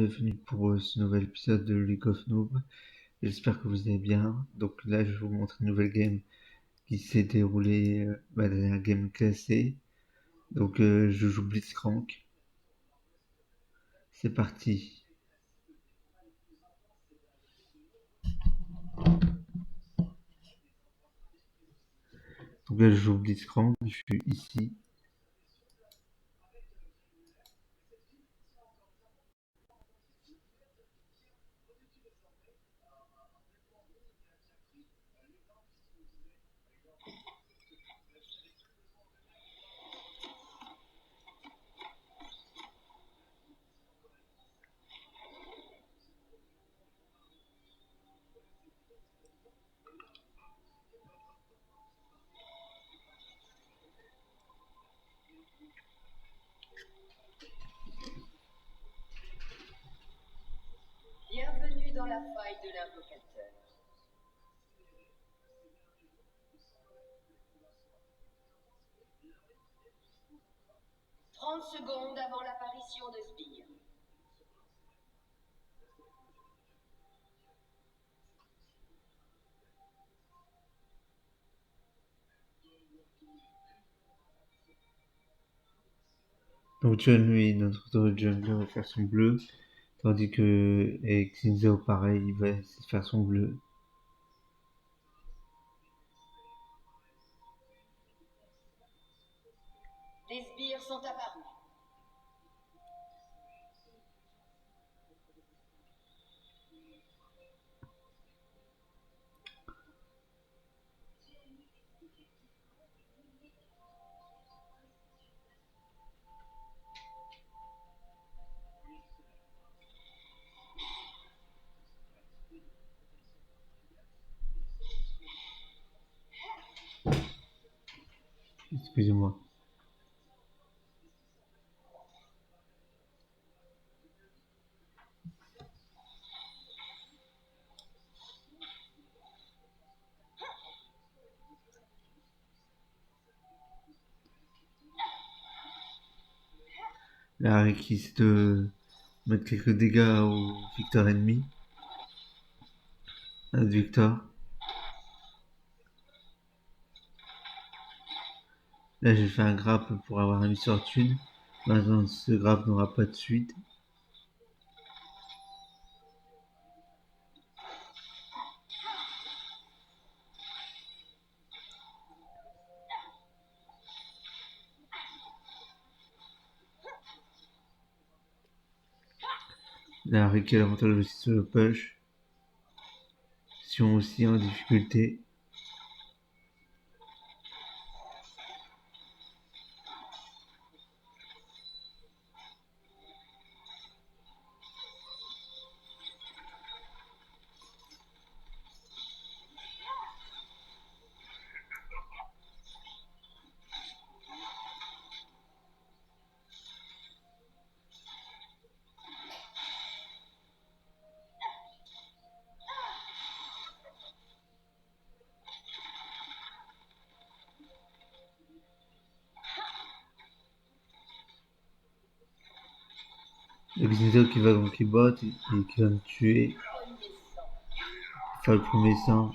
bienvenue pour ce nouvel épisode de League of Noobs. J'espère que vous allez bien. Donc là, je vais vous montrer une nouvelle game qui s'est déroulée dans la game classée. Donc je joue Blitzcrank. C'est parti. Donc là, je joue Blitzcrank. Je suis ici. Bienvenue dans la faille de l'invocateur. 30 secondes avant l'apparition de Sbire. Donc John, lui, notre jungler va faire son bleu. Tandis que avec Xinzao, pareil, il va essayer de faire son bleu. Des sbires sont apparus. Excusez-moi. Là, Rick essaie de mettre quelques dégâts au Victor ennemi. Notre Victor. Là, j'ai fait un grappe pour avoir une fortune. Maintenant, ce grappe n'aura pas de suite. Là, Rick a l'avantage aussi sur le push. Sion aussi en difficulté. Le Xinzo qui va donc qui botte et qui va me tuer. Faire le premier sang.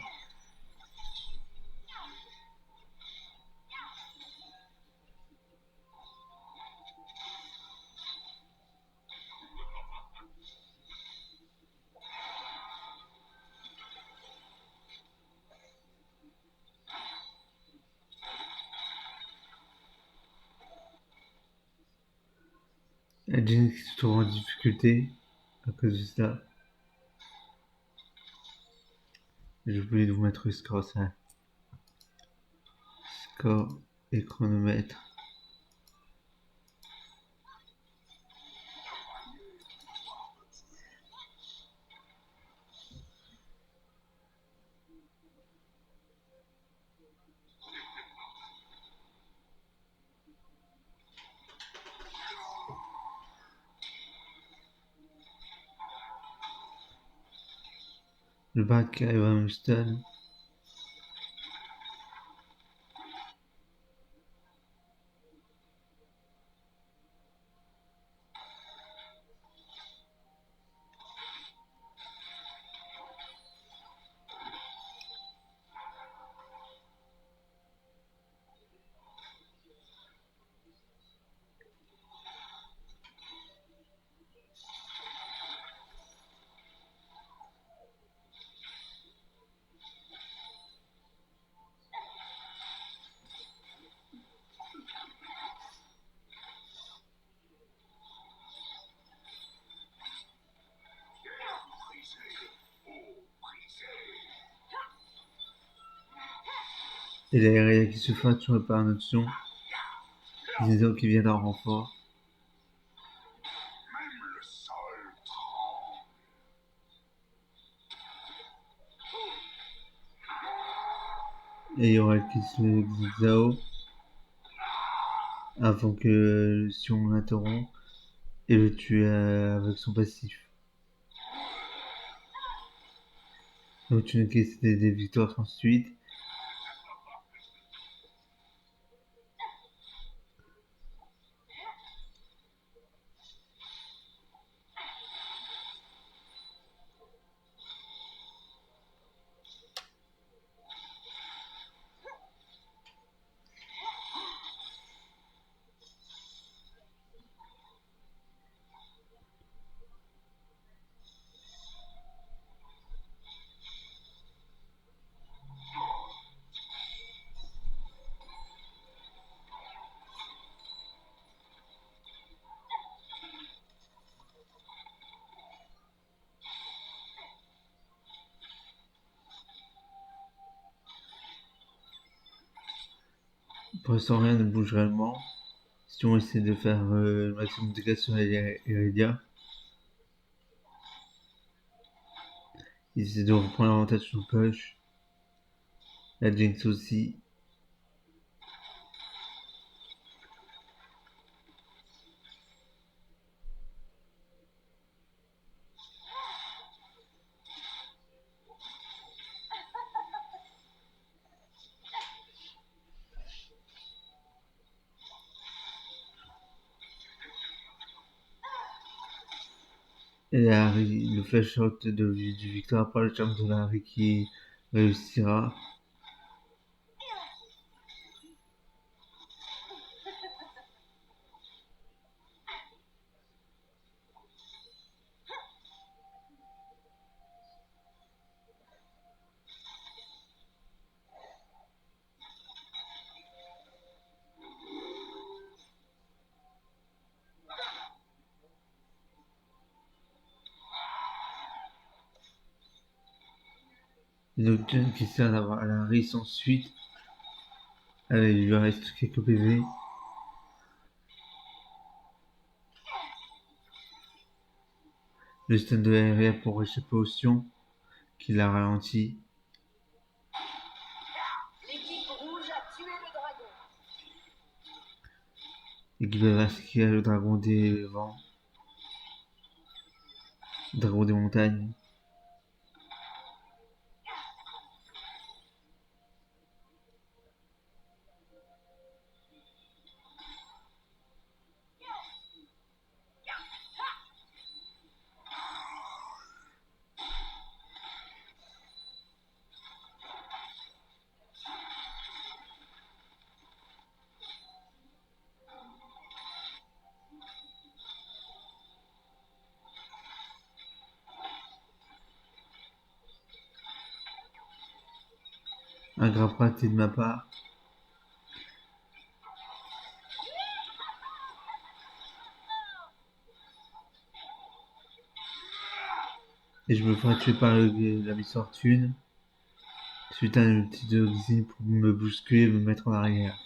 La Jinx qui se trouve en difficulté à cause de ça. J'ai oublié de vous mettre le score, ça. Score et chronomètre. Le bac qui arrive à me stun. Et la RIA qui se fracture par un option, disant qu'il vient d'un renfort. Et il y aura le Xao avant que Sion l'interrompt et le tue avec son passif. Donc tu encaisses des victoires sans suite. Pour l'instant rien ne bouge réellement. Si on essaie de faire le maximum de dégâts sur Irelia, ils essaient de reprendre l'avantage sur push. La Jinx aussi. Et la Harry, le flash out du victoire par le charme de la Harry qui réussira. Nocturne qui sert d'avoir la Harry sans suite. Allez, il lui reste quelques PV. Le stun de la RR pour échapper au Sion qui l'a ralenti. L'équipe rouge a tué le dragon. Et qui va masquer le dragon des vents. Dragon des montagnes. Un grave raté de ma part. Et je me ferai tuer par la Miss Fortune. Suite à un ulti de Xin pour me bousculer et me mettre en arrière.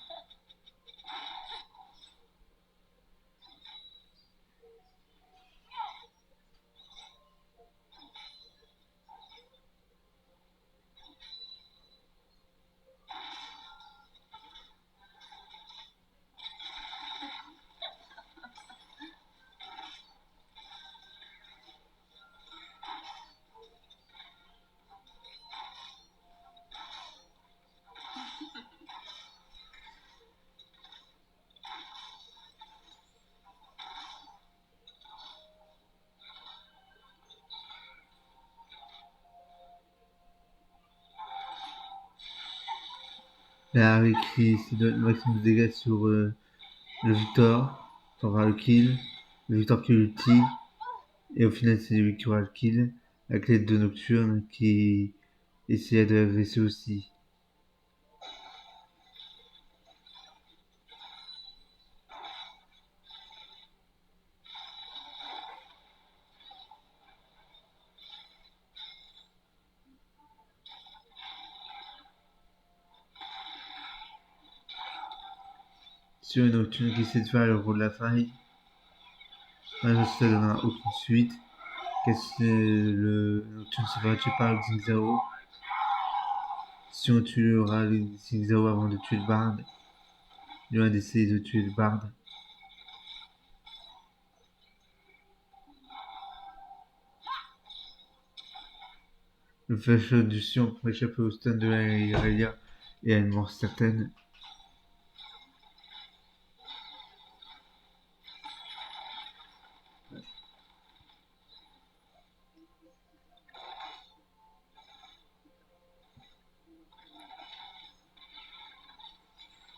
La Harry qui se donne le maximum de dégâts sur le Victor pour avoir le kill. Le Victor qui ulti. Et au final, c'est lui qui aura le kill. Avec l'aide de Nocturne qui essayait de l'agresser aussi. sur une nocturne qui essaie de faire le rôle de la faille. Là, ça donnera aucune suite. Le nocturne se fera tuer par Xingzao. Si on tuera Xingzao avant de tuer le Bard, il va d'essayer de tuer le Bard. Le flash du Sion pour échapper au stun de la Irelia et à une mort certaine.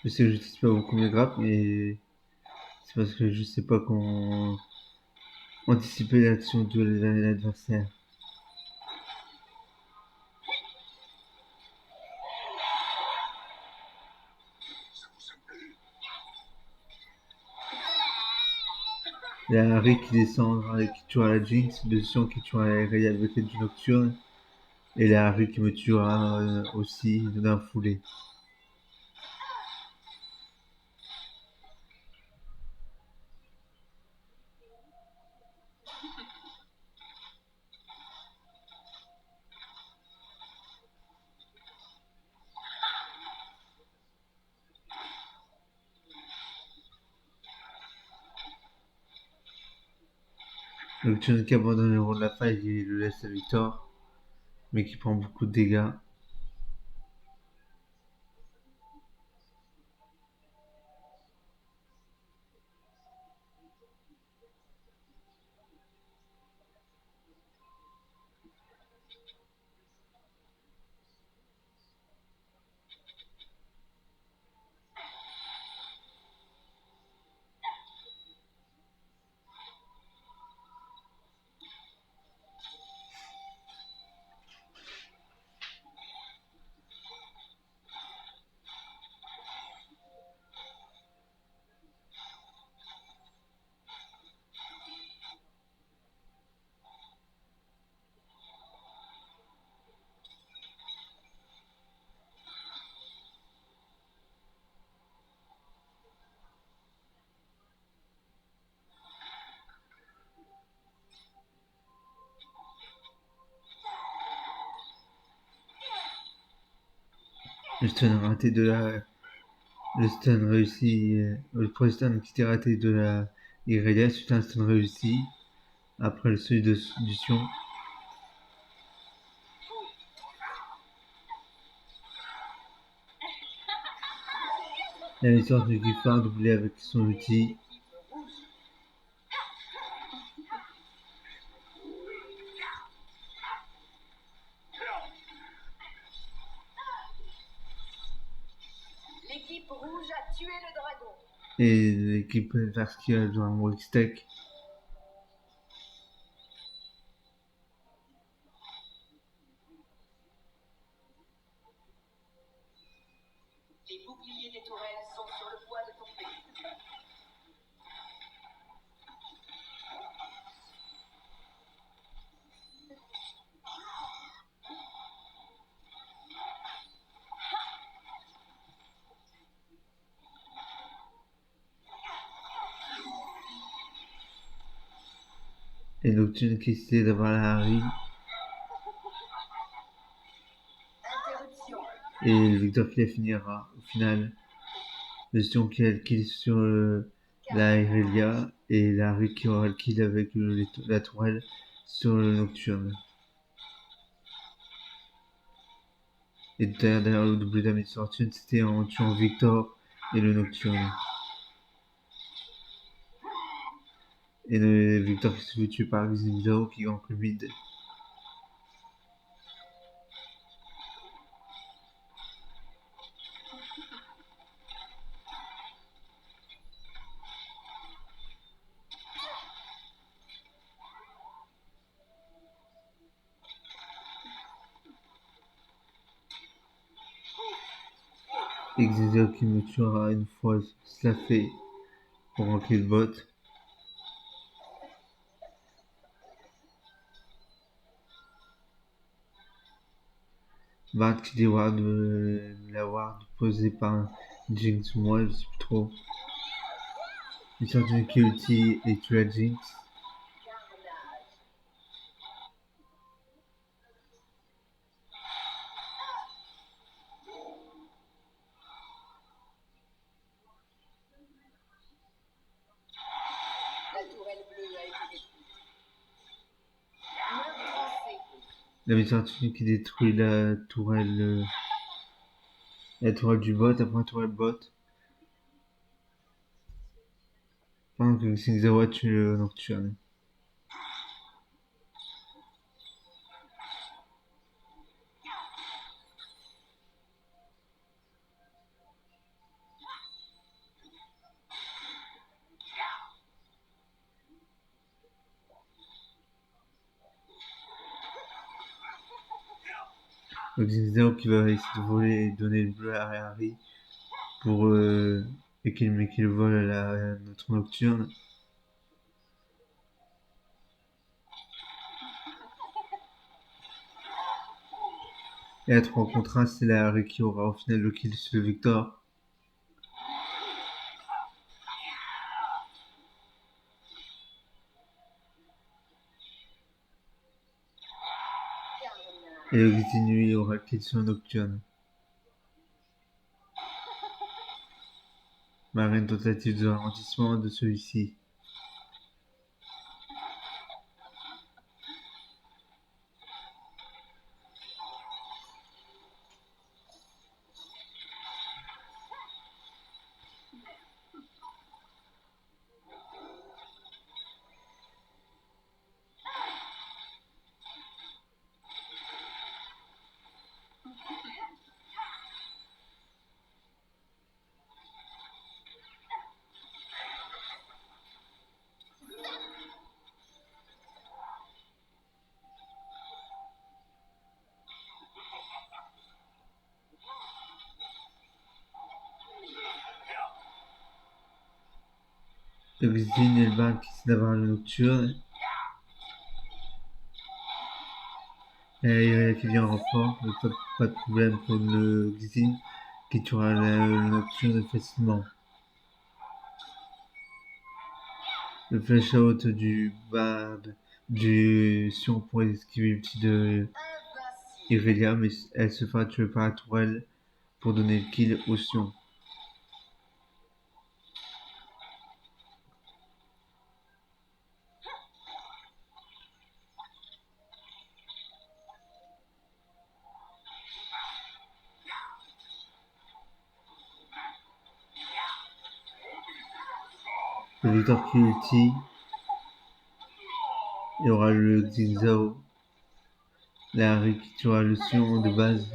Je sais que j'utilise pas beaucoup mes grappes, mais c'est parce que je sais pas comment anticiper l'action de l'adversaire. Il y a Harry qui descend et qui tuera la Jinx, le Sion qui tuera la Irelia avec l'aide du Nocturne, et la Harry qui me tuera aussi d'un foulée. Nocturne qui abandonne le rôle de la faille et le laisse à Victor, mais qui prend beaucoup de dégâts. Le stun raté de la. Le stun réussi. Le premier stun qui était raté de la Irelia, suite à un stun réussi. Après le seuil du Sion. La licence de Giffard doublée avec son outil. L'équipe rouge a tué le dragon. Et l'équipe adverse qui a besoin d'un walk stack. Les boucliers des tourelles sont sur le point de tomber. Et Nocturne qui essaie d'avoir la Harry. Interruption. Et le Victor qui la finira au final. Le Sion qui a le kill sur la Irelia. Et la Harry qui aura le kill avec la tourelle sur le Nocturne. Et derrière le double damage fortune, c'était en tuant Victor et le Nocturne. Et le Victor qui se fait tuer par Xingzao qui gank le mid. Et Xingzao qui me tuera une fois cela fait pour manquer le bot. Bard qui déward la ward posée par Jinx, moi je sais plus trop. Une sorte qui ulti et tu la Jinx. Carnage. La tourelle bleue a été détruite. Meurtre lancé. La misfortune qui détruit la tourelle du bot, après la tourelle bot. Pendant que Xingzawa tue le Nocturne. Donc Xingzao qui va essayer de voler et donner le bleu à Harry pour et qu'il vole à notre Nocturne. Et à 3 contre 1, c'est la Harry qui aura au final le kill sur le Victor. Carnage. Et le Xinui aura le kill sur le Nocturne. Marine tentative de ralentissement de celui-ci. Le Xin et le Ban qui essaient d'avoir le Nocturne. Et il qui vient en renfort, pas de problème pour le Xin qui tuera le Nocturne facilement. Le flash out du Bab du Sion pour esquiver l'ulti de Invincible. Irelia, mais elle se fera tuer par la tourelle pour donner le kill au Sion. Le Victor qui ulti. Il y aura le Xingzao. La Harry qui tuera le Sion de base.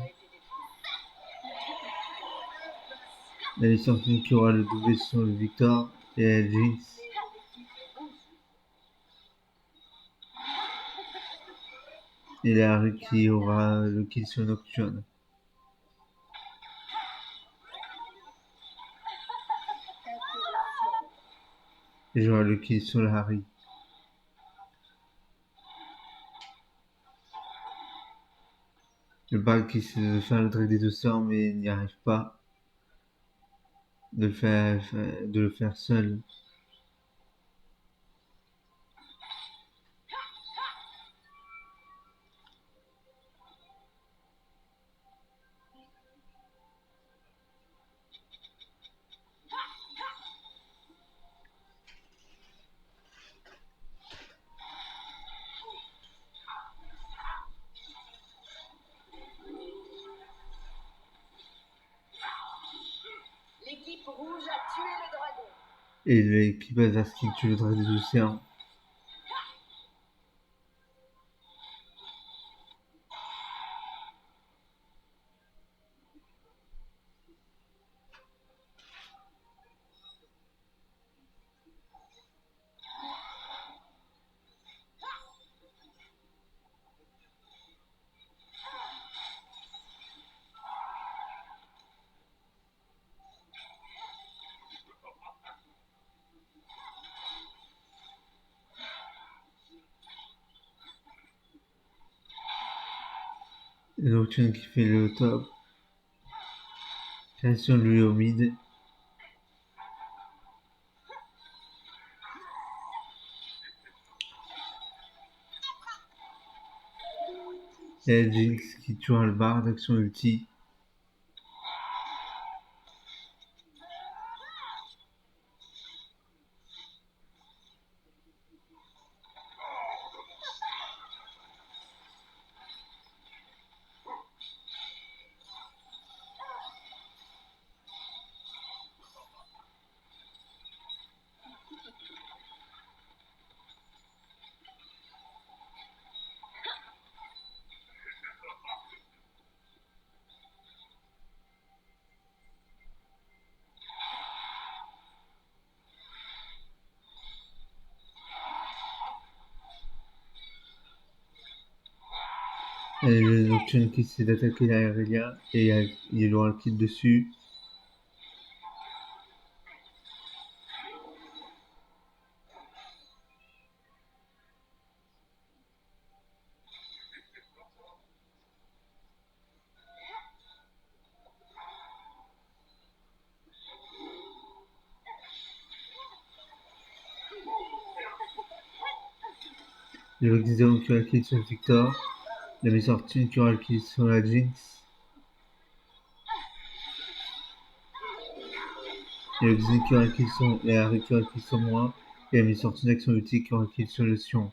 La licence qui aura le doublé sur le Victor et la Jinx. Et la Harry qui aura le kill sur Nocturne. Et j'aurai le kill sur la Harry. Le Bal qui essaie de faire le drag des deux sœurs mais n'y arrive pas. De le faire seul. L'équipe rouge a tué le dragon. Et l'équipe adverse qui tue le drag des océans. Et Nocturne qui fait le top. Création de lui au mid. Et la Jinx qui tue le bar d'action ulti. Et le Nocturne qui essaie d'attaquer la Irelia et il aura le kill dessus. Le Xéon qui aura le kill sur Victor. La Miss Fortune qui aura le kill sur la Jinx. Et le Xéon qui aura le kill sur la Harry qui aura le kill sur moi. Et la Miss Fortune d'action ulti qui aura le kill sur le Sion.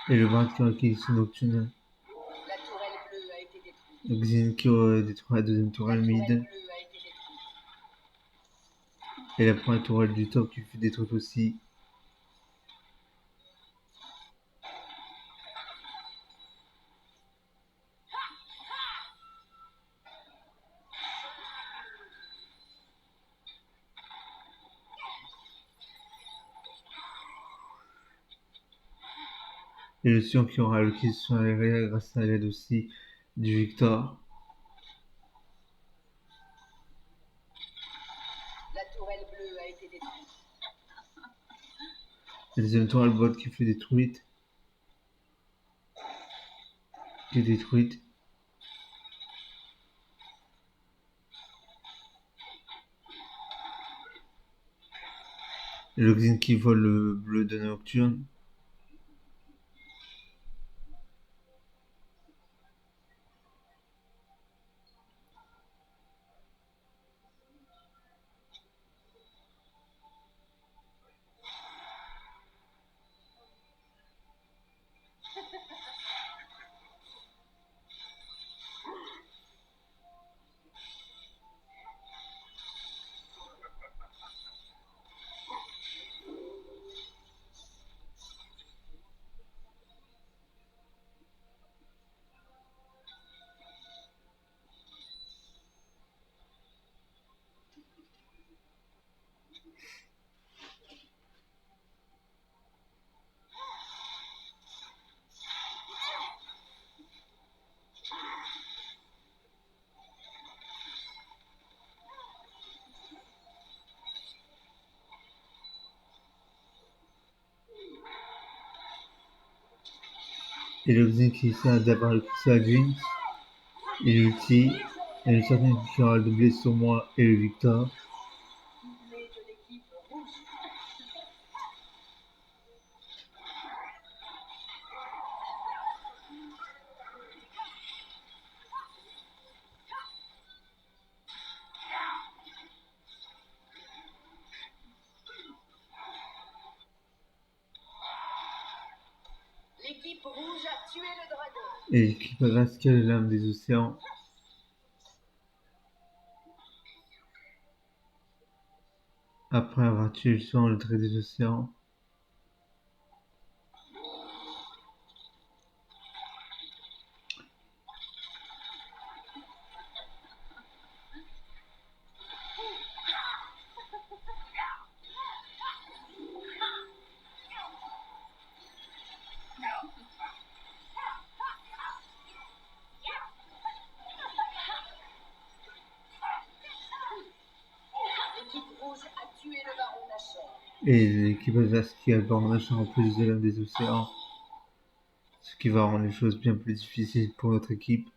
Et le Bard qui aura le kill sur Nocturne. La tourelle bleue a été détruite. Le Xin qui aura détruit la deuxième tourelle La mid. tourelle bleue a été détruite. Et la première tourelle du top qui fut détruite aussi. Et le Sion qui aura le kill sur la Irelia grâce à l'aide aussi du Victor. La tourelle bleue a été détruite. La deuxième tourelle bot qui fut détruite. Qui est détruite. Et le Xin qui vole le bleu de Nocturne. Et le Xin qui essaie d'avoir le kill sur la Jinx. Et l'ulti. Et le certain qui aura le doublé sur moi et le Victor. Doublé de l'équipe rouge. L'équipe rouge a tué le dragon. Et l'équipe Rascal l'âme des océans. Après avoir tué le sang, le trait des océans. Et l'équipe adverse qui aborde un champ en plus de l'un des océans, ce qui va rendre les choses bien plus difficiles pour notre équipe.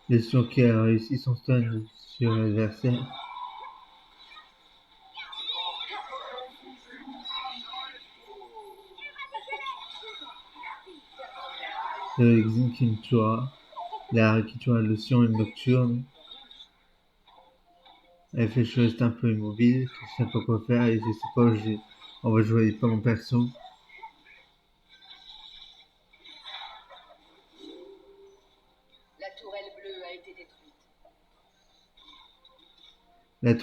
Lesion qui a réussi son stun sur l'adversaire. Xin qui me tuera. La qui tuera Lesion et Nocturne. Elle fait que je reste un peu immobile, que je sais pas quoi faire et je sais pas où j'ai. On va jouer pas mon perso. La tourelle bleue a été détruite. La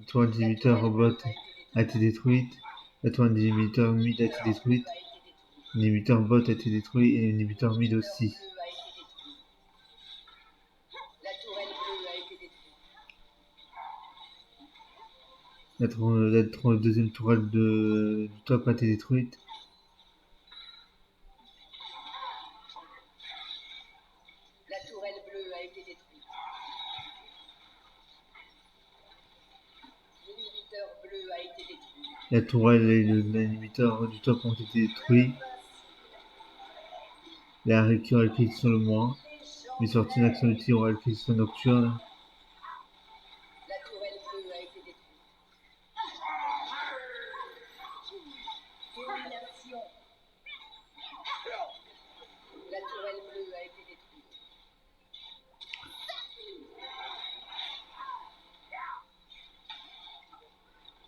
tourelle d'inhibiteur robot a été détruite. La tourelle d'inhibiteur mid a été détruite. L'inhibiteur bot a été détruit et l'inhibiteur mid aussi. La tourelle bleue a été détruite. La deuxième tourelle du top a été détruite. La tourelle bleue a été détruite. L'inhibiteur bleu a été détruit. La tourelle et l'inhibiteur du top ont été détruits. La récure acquisition le moins. Mais sorti une action utile aura acquisition nocturne. La tourelle bleue a été détruite. Domination. La tourelle bleue a été détruite.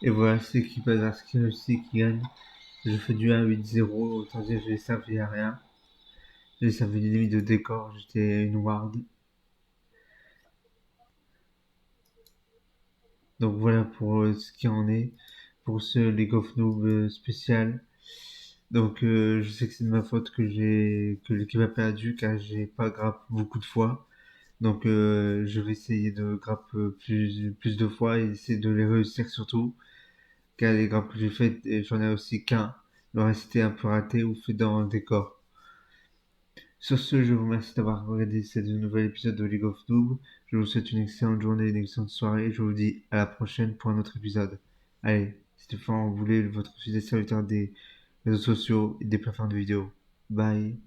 Et voilà, c'est l'équipe adverse qui réussit, qui gagne. Je fais du 1-8-0, autant dire que j'ai servi à rien. J'ai servi une limite de décor, j'étais une ward. Donc voilà pour ce qui en est, pour ce League of Noob spécial. Donc je sais que c'est de ma faute que l'équipe a perdu car j'ai pas grappe beaucoup de fois. Donc je vais essayer de grappe plus de fois et essayer de les réussir surtout. Car les grappes que j'ai faites, j'en ai aussi qu'un. Le reste était un peu raté ou fait dans le décor. Sur ce, je vous remercie d'avoir regardé ce nouvel épisode de League of Noob. Je vous souhaite une excellente journée, une excellente soirée. Je vous dis à la prochaine pour un autre épisode. Allez, Stéphane, vous voulez votre fidèle serviteur des réseaux sociaux et des plateformes de vidéos. Bye.